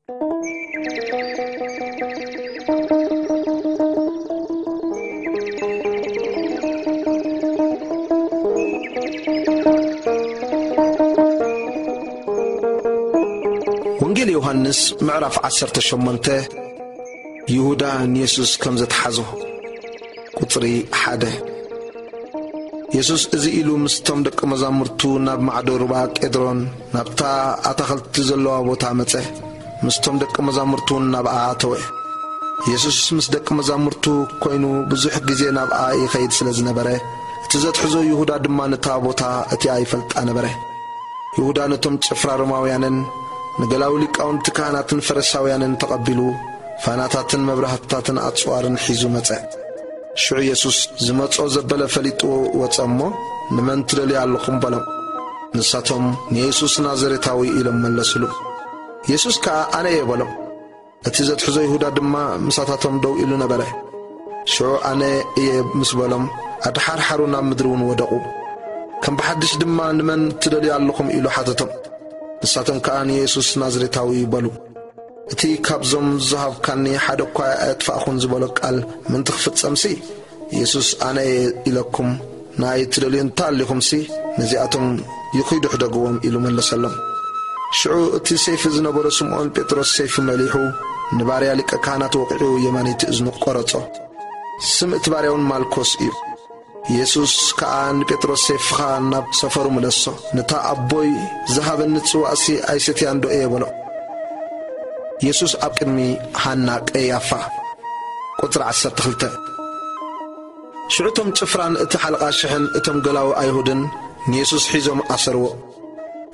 ወንጌል ዮሐንስ ምዕራፍ 18 ይሁዳ ኢየሱስ ከም ዘተሓዞ ቁጥሪ 1 ኢየሱስ እዚ ኢሉ ምስቶም ደቀ መዛሙርቱ ናብ ማዕዶ ሩባ ቄድሮን ናብታ ኣታኽልቲ ዘለዋ ቦታ መጸ ምስቶም ደቀ መዛሙርቱ ናብ ኣተወ ኢየሱስ ምስ ደቀ መዛሙርቱ ኮይኑ ብዙሕ ግዜ ናብ ይኸይድ ስለ ዝነበረ እቲ ዘትሕዞ ይሁዳ ድማ ነታ ቦታ እቲ ኣይፈልጣ ነበረ ይሁዳ ነቶም ጭፍራ ሮማውያንን ንገላው ሊቃውንቲ ካህናትን ፈሪሳውያንን ተቐቢሉ ፋናታትን መብራህታትን ኣጽዋርን ሒዙ መጸ ሽዑ ኢየሱስ ዝመጾ ዘበለ ፈሊጡ ወጸሞ ንመን ትደልዩ ኣለኹም በሎም ንሳቶም ንኢየሱስ ናዝሬታዊ ኢሎም መለስሉ ኢየሱስ ከዓ ኣነ እየ በሎም እቲ ዘትሕዞ ይሁዳ ድማ ምሳታቶም ደው ኢሉ ነበረ ሽዑ ኣነ እየ ምስ በሎም ኣድሓርሓሩ ናብ ምድሪ እውን ወደቑ ከም ብሓድሽ ድማ ንመን ትደልዩ ኣለኹም ኢሉ ሓተቶም ንሳቶም ከዓ ንኢየሱስ ናዝሬታዊ ይበሉ እቲ ካብዞም ዝሃብካኒ ሓደ እኳ ኣጥፋእኹን ዝበሎ ቃል ምን ትኽፍጸምሲ ኢየሱስ ኣነ ኢለኩም ናይ ትደልዩ እንታሊኹምሲ ነዚኣቶም ይኹይዱ ሕደግዎም ኢሉ መለሰሎም ሽዑ እቲ ሰይፊ ዝነበረ ስምዖን ጴጥሮስ ሰይፊ መሊሑ ንባርያ ሊቀ ካህናት ወቂዑ የማነይቲ እዝኑ ቆረጾ ስም እቲ ባርያውን ማልኮስ እዩ ኢየሱስ ከዓ ንጴጥሮስ ሰይፍኻ ናብ ሰፈሩ መለሶ ነታ ኣቦይ ዝሃበኒ ጽዋእሲ ኣይሰትያን ዶ እየ በሎ ኢየሱስ ኣብ ቅድሚ ሃና ቀያፋ ቁጥሪ 12 ሽዑቶም ጭፍራን እቲ ሓለቓ ሽሕን እቶም ገላዊ ኣይሁድን ንኢየሱስ ሒዞም ኣሰርዎ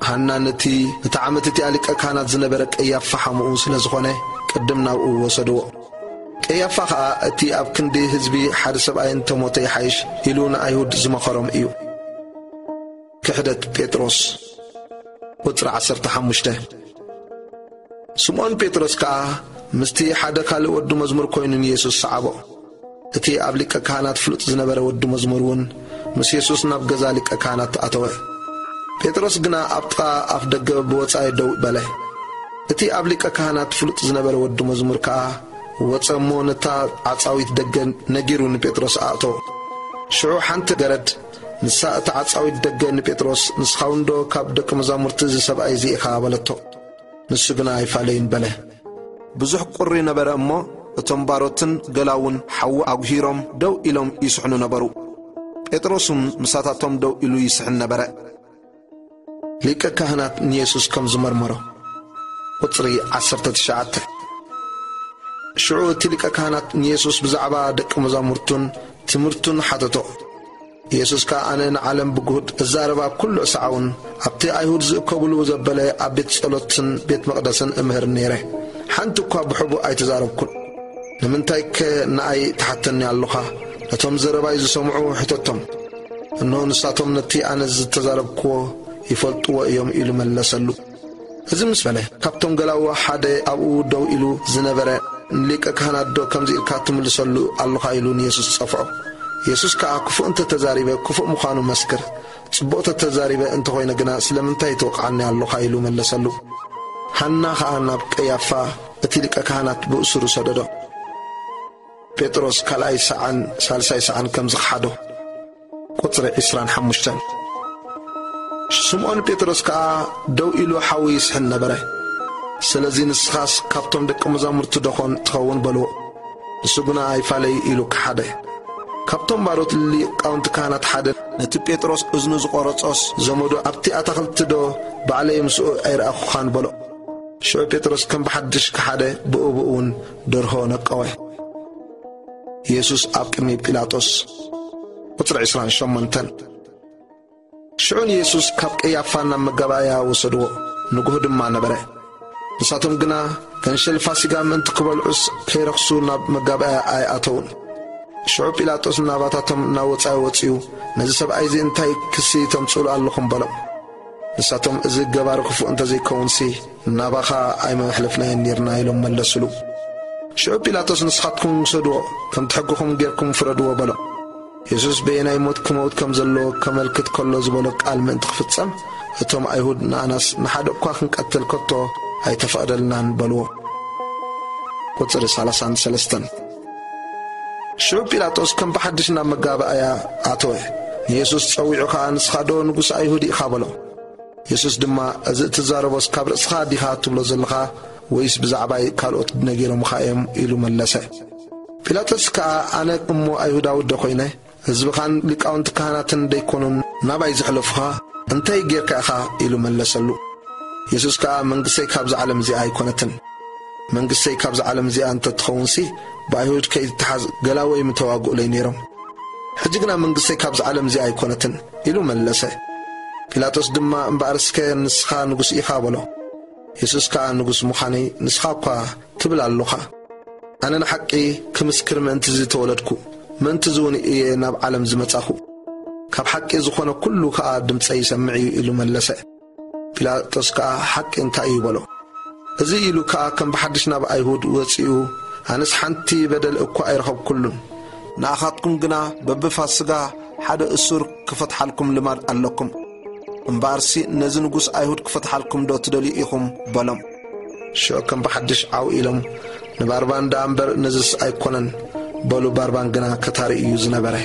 ሃና ነቲ ዓመት እቲ ሊቀ ካህናት ዝነበረ ቀያፋ ሓሙኡ ስለ ዝኾነ ቅድም ናብኡ ወሰድዎ ቀያፋ ከዓ እቲ ኣብ ክንዲ ህዝቢ ሓደ ሰብኣይ እንተሞተ ይሓይሽ ኢሉ ንኣይሁድ ዝመኸሮም እዩ ክሕደት ጴጥሮስ ቁጥሪ 15 ስምዖን ጴጥሮስ ከዓ ምስቲ ሓደ ካልእ ወዲ መዝሙር ኮይኑ ኢየሱስ ሰዓቦ እቲ ኣብ ሊቀ ካህናት ፍሉጥ ዝነበረ ወዲ መዝሙር እውን ምስ ኢየሱስ ናብ ገዛ ሊቀ ካህናት ኣተወ ጴጥሮስ ግና ኣብ ጥቓ ኣፍ ደገ ብወጻኢ ደው በለ እቲ ኣብ ሊቀ ካህናት ፍሉጥ ዝነበረ ወዲ መዝሙር ከዓ ወጸሞ ነታ ዓጻዊት ደገ ነጊሩ ንጴጥሮስ ኣእቶ ሽዑ ሓንቲ ገረድ ንሳ እቲ ዓጻዊት ደገ ንጴጥሮስ ንስኻውንዶ ካብ ደቀ መዛሙርቲ እዚ ሰብኣይ እዚ ኢኻ በለቶ ንሱ ግና ኣይፋለይን በለ ብዙሕ ቁሪ ነበረ እሞ እቶም ባሮትን ገላውን ሓዊ ኣጉሂሮም ደው ኢሎም ይስሕኑ ነበሩ ጴጥሮስም ምሳታቶም ደው ኢሉ ይስሕን ነበረ ሊቀ ካህናት ንኢየሱስ ከም ዝመርመሮ ቁጥሪ 19 ሽዑ እቲ ሊቀ ካህናት ንኢየሱስ ብዛዕባ ደቀ መዛሙርቱን ትምህርቱን ሓተቶ ኢየሱስ ከዓ ኣነ ንዓለም ብግሁድ እዛረባ ኩሉ ሰዓውን ኣብቲ ኣይሁድ ዝእከብሉ ዘበለ ኣብ ቤት ጸሎትን ቤት መቕደስን እምህር ነይረ ሓንቲ እኳ ብሕቡ ኣይተዛረብኩን ንምንታይ ንኣይ ተሓተኒ ኣለኻ ነቶም ዘረባይ ዝሰምዑ ሕተቶም እነሆ ንሳቶም ነቲ ኣነ ዝተዛረብክዎ ይፈልጥዎ እዮም ኢሉ መለሰሉ እዚ ምስ በለ ካብቶም ገላዊ ሓደ ኣብኡ ደው ኢሉ ዝነበረ ሊቀ ካህናት ዶ ከምዚ ኢልካ ትምልሰሉ ኣለኻ ኢሉ ንኢየሱስ ጸፍዖ ኢየሱስ ከዓ ክፉእ እንተተዛሪበ ክፉእ ምዃኑ መስክር ጽቡቕ ተተዛሪበ እንተኾይነ ግና ስለምንታይ ተወቃዕኒ ኣለኻ ኢሉ መለሰሉ ሃና ከዓ ናብ ቀያፋ እቲ ሊቀ ካህናት ብእሱሩ ሰደዶ ጴጥሮስ ካልኣይ ሰዓን ሳልሳይ ሰዓን ከም ዝኸሓዶ ቁጥሪ 25 ስምዖን ጴጥሮስ ከዓ ደው ኢሉ ሓዊ ይስሕን ነበረ ስለዚ ንስኻስ ካብቶም ደቀ መዛሙርቱ ደኾን ትኸውን በልዎ ንሱ ግና ኣይፋለይ ኢሉ ክሓደ ካብቶም ባሮት ሊቃውንቲ ካህናት ሓደ ነቲ ጴጥሮስ እዝኑ ዝቆረጾስ ዘመዱ ኣብቲ ኣታኽልቲ ዶ ባዕለይ ምስኡ ኣይረኣኹኻን በሎ ሽዑ ጴጥሮስ ከም ብሓድሽ ክሓደ ብኡውን ደርሆ ነቀወ ኢየሱስ ኣብ ቅድሚ ጲላጦስ ቁጥሪ 28 ሽዑ ኢየሱስ ካብ ቀያፋ ናብ መጋባእያ ወሰድዎ ንጉህ ድማ ነበረ ንሳቶም ግና ከንሸል ፋሲጋ ምእንቲ ክበልዑስ ከይረኽሱ ናብ መጋባእያ ኣይኣተውን ሽዑ ጲላጦስ ናባታቶም ናወጻኢ ወፂኡ ነዚ ሰብኣይ እዚ እንታይ ክሲ ተምጽእሉ ኣለኹም በሎም ንሳቶም እዚ ገባሪ ክፉእ እንተዘይከውንሲ ናባኻ ኣይመሕለፍናየን ነርና ኢሎም መለስሉ ሽዑ ጲላጦስ ንስኻትኩም ውሰድዎ ከም ትሕግኹም ጌርኩም ፍረድዎ በሎም ኢየሱስ በየናይ ሞት ክመውት ከም ዘለዎ ከመልክት ከሎ ዝበሎ ቃል ምእንቲ ክፍጸም እቶም ኣይሁድ ንኣናስ ንሓደ እኳ ክንቀትል ከቶ ኣይተፈቕደልናን በልዎ قصر 33 شو بيلاطوس كم بحدشنا مقابايا أتوه يسوس تصويعك عن سخادو نقص أيهودي خابلو يسوس دما أزئت الزاربوس كابر سخادي خاتبلو زلخا ويس بزعباي كالوت نجيرو مخايم إلو ملسة بيلاطوس كا أنا أمو أيهودا ودخوينه زبخان لكاونت كهاناتن ديكونون ناباي زحلفها انتي غيرك أخا إلو ملسلو يسوس كا منقسي كابز عالم زي آيكونتن منقسي كابز عالم زي أنت تخونسي بايهود كي تحاز قلاوي متواقع لينيرم حجقنا منقسي كابز عالم زي آيكونتن إلو ملسة بيلاطوس دما مبارسك نسخا نقص إخابلو يسوس كا نقص مخاني نسخا قا تبل اللوخا أنا نحقي كمسكر من انتزي تولدكو من تزوني إيه ناب عالم زمتاخو كاب حقي زخونا كلو كا دمتسي سمعي إلو ملسة بيلاطوس كا حق انتا إيبالو ازي إلو كا كم بحدشنا بأيهود وصيو أنس حنتي بدل أكو أيرخب كلهم ناخاتكم قنا ببفاسقا حدا أسور كفتح لكم لمار ألكم مبارسي نزنقوس أيهود كفتح لكم دو تدولي إيخم بلم شو كم بحدش عاو إلهم نباربان دامبر نزس أيكونن بولو باربان قنا كتاري يوزنا بره